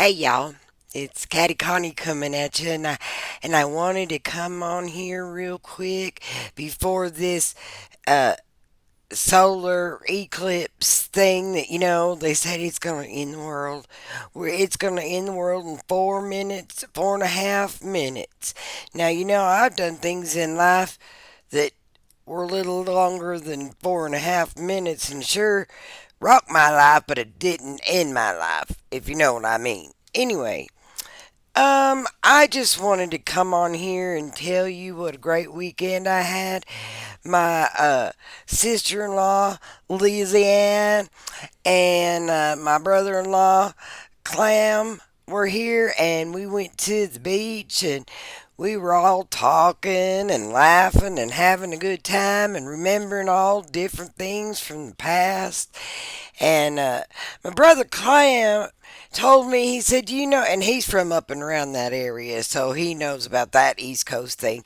Hey y'all, it's Catty Connie coming at you, and I wanted to come on here real quick before this uh solar eclipse thing that they said it's gonna end the world. Where it's gonna end the world in 4 minutes, 4.5 minutes. Now I've done things in life that were a little longer than 4.5 minutes, and sure rocked my life, but it didn't end my life, if you know what I mean. Anyway, I just wanted to come on here and tell you what a great weekend I had. My sister-in-law, Lizzie Ann, and my brother-in-law, Clam, were here, and we went to the beach, and we were all talking and laughing and having a good time and remembering all different things from the past. And my brother Clam told me, he said, and he's from up and around that area, so he knows about that East Coast thing.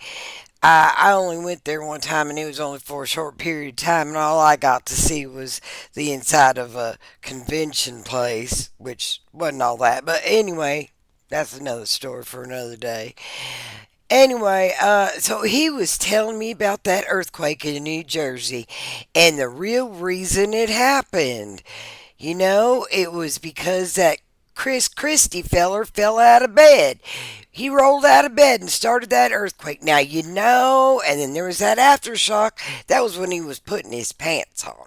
I only went there one time, and it was only for a short period of time, and all I got to see was the inside of a convention place, which wasn't all that. But anyway, that's another story for another day. Anyway, so he was telling me about that earthquake in New Jersey and the real reason it happened. It was because that Chris Christie feller fell out of bed. He rolled out of bed and started that earthquake. Now, and then there was that aftershock. That was when he was putting his pants on.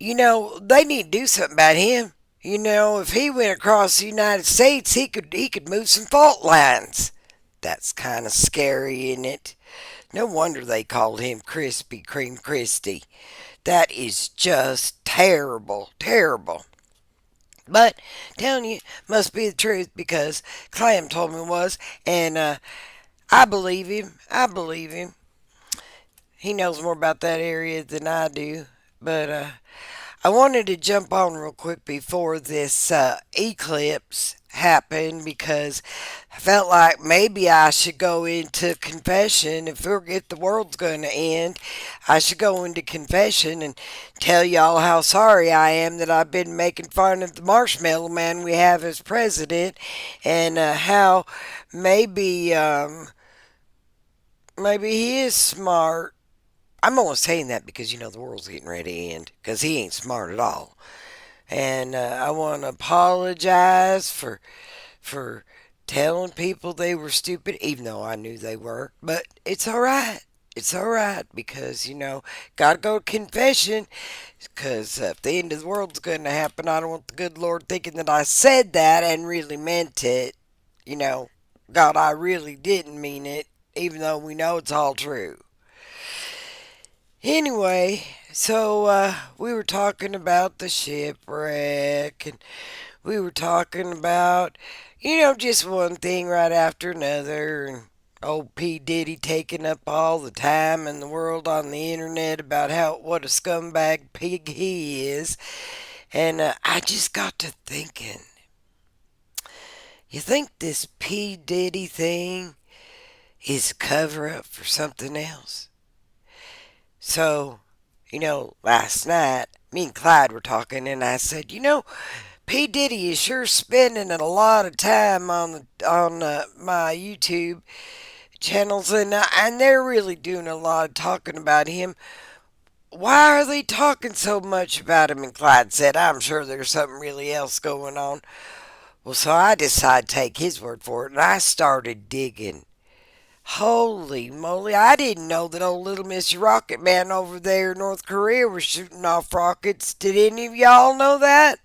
They need to do something about him. If he went across the United States, he could move some fault lines. That's kind of scary, isn't it? No wonder they called him Krispy Kreme Christie. That is just terrible, terrible. But telling you must be the truth because Clam told me it was, and I believe him. I believe him. He knows more about that area than I do. But I wanted to jump on real quick before this eclipse happened because I felt like maybe I should go into confession. If the world's going to end, I should go into confession and tell y'all how sorry I am that I've been making fun of the marshmallow man we have as president, and how maybe maybe he is smart. I'm only saying that because the world's getting ready to end because he ain't smart at all. And I want to apologize for telling people they were stupid, even though I knew they were. But it's all right. It's all right because gotta go to confession. Because if the end of the world's going to happen, I don't want the good Lord thinking that I said that and really meant it. You know, God, I really didn't mean it, even though we know it's all true. Anyway, so we were talking about the shipwreck, and we were talking about, just one thing right after another. And old P. Diddy taking up all the time in the world on the internet about how what a scumbag pig he is. And I just got to thinking, you think this P. Diddy thing is a cover up for something else? So, last night, me and Clyde were talking, and I said, P Diddy is sure spending a lot of time on my YouTube channels, and they're really doing a lot of talking about him. Why are they talking so much about him? And Clyde said, I'm sure there's something really else going on. Well, so I decided to take his word for it, and I started digging. Holy moly, I didn't know that old little Mr. Rocket Man over there in North Korea was shooting off rockets. Did any of y'all know that?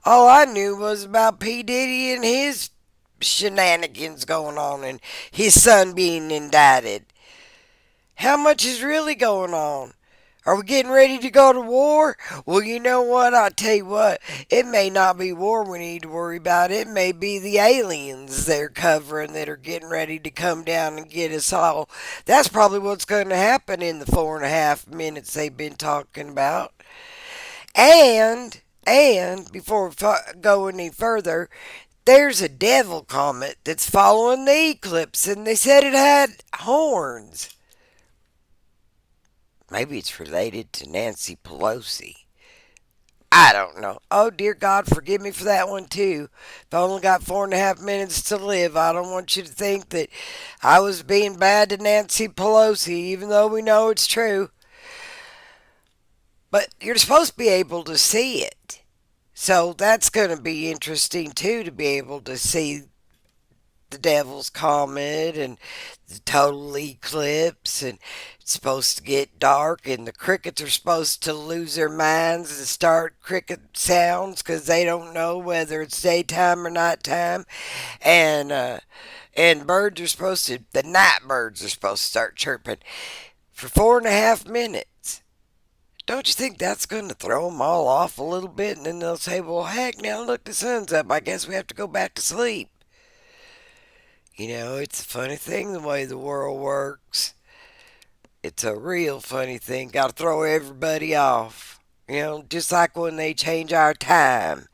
All I knew was about P. Diddy and his shenanigans going on and his son being indicted. How much is really going on? Are we getting ready to go to war? Well, you know what? I'll tell you what. It may not be war we need to worry about. It may be the aliens they're covering that are getting ready to come down and get us all. That's probably what's going to happen in the 4.5 minutes they've been talking about. And before we go any further, there's a devil comet that's following the eclipse, and they said it had horns. Maybe it's related to Nancy Pelosi. I don't know. Oh, dear God, forgive me for that one, too. If I only got 4.5 minutes to live, I don't want you to think that I was being bad to Nancy Pelosi, even though we know it's true. But you're supposed to be able to see it. So that's going to be interesting, too, to be able to see the Devil's Comet and the total eclipse, and it's supposed to get dark, and the crickets are supposed to lose their minds and start cricket sounds because they don't know whether it's daytime or nighttime, and birds are supposed to, the night birds are supposed to start chirping for 4.5 minutes. Don't you think that's going to throw them all off a little bit? And then they'll say, well, heck, now look, the sun's up. I guess we have to go back to sleep. It's a funny thing the way the world works. It's a real funny thing. Got to throw everybody off. Just like when they change our time.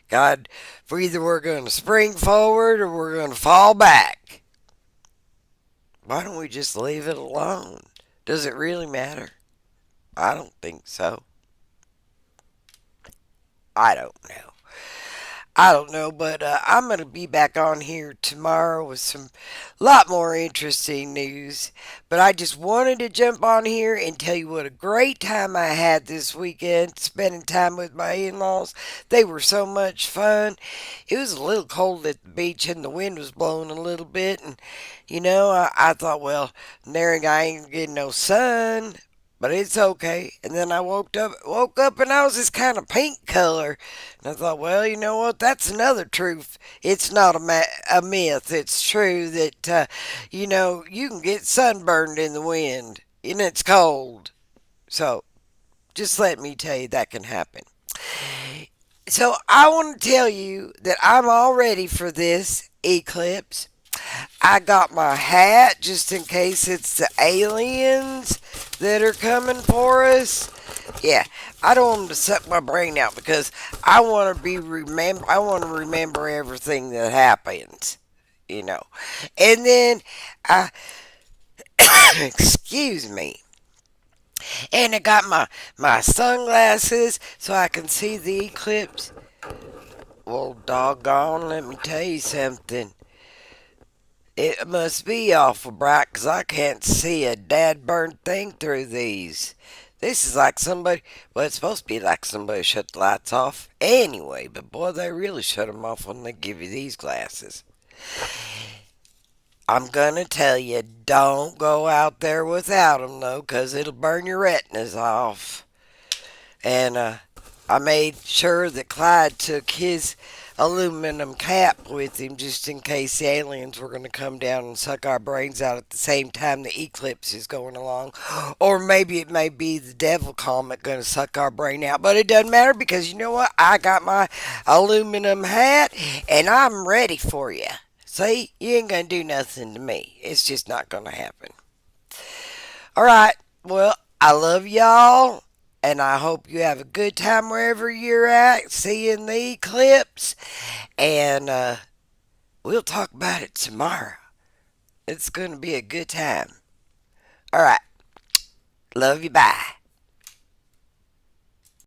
God, for either we're going to spring forward or we're going to fall back. Why don't we just leave it alone? Does it really matter? I don't think so. I don't know. I don't know, but I'm going to be back on here tomorrow with some lot more interesting news. But I just wanted to jump on here and tell you what a great time I had this weekend spending time with my in laws. They were so much fun. It was a little cold at the beach and the wind was blowing a little bit. And, I thought, well, there I ain't getting no sun. But it's okay. And then I woke up and I was this kind of pink color. And I thought, well, you know what? That's another truth. It's not a myth. It's true that, you can get sunburned in the wind and it's cold. So just let me tell you that can happen. So I want to tell you that I'm all ready for this eclipse. I got my hat just in case it's the aliens that are coming for us. Yeah, I don't want them to suck my brain out because I want to remember everything that happens, you know. And then I excuse me. And I got my sunglasses so I can see the eclipse. Well, doggone, let me tell you something. It must be awful bright 'cause I can't see a dad burned thing through these. This is like somebody, well, it's supposed to be like somebody shut the lights off anyway, but boy, they really shut them off when they give you these glasses. I'm gonna tell you, don't go out there without them though, 'cause it'll burn your retinas off. And I made sure that Clyde took his aluminum cap with him just in case the aliens were going to come down and suck our brains out at the same time the eclipse is going along. Or maybe it may be the devil comet going to suck our brain out. But it doesn't matter because you know what? I got my aluminum hat and I'm ready for you. See, you ain't going to do nothing to me. It's just not going to happen. All right. Well, I love y'all. And I hope you have a good time wherever you're at, seeing the eclipse. And we'll talk about it tomorrow. It's going to be a good time. All right. Love you. Bye.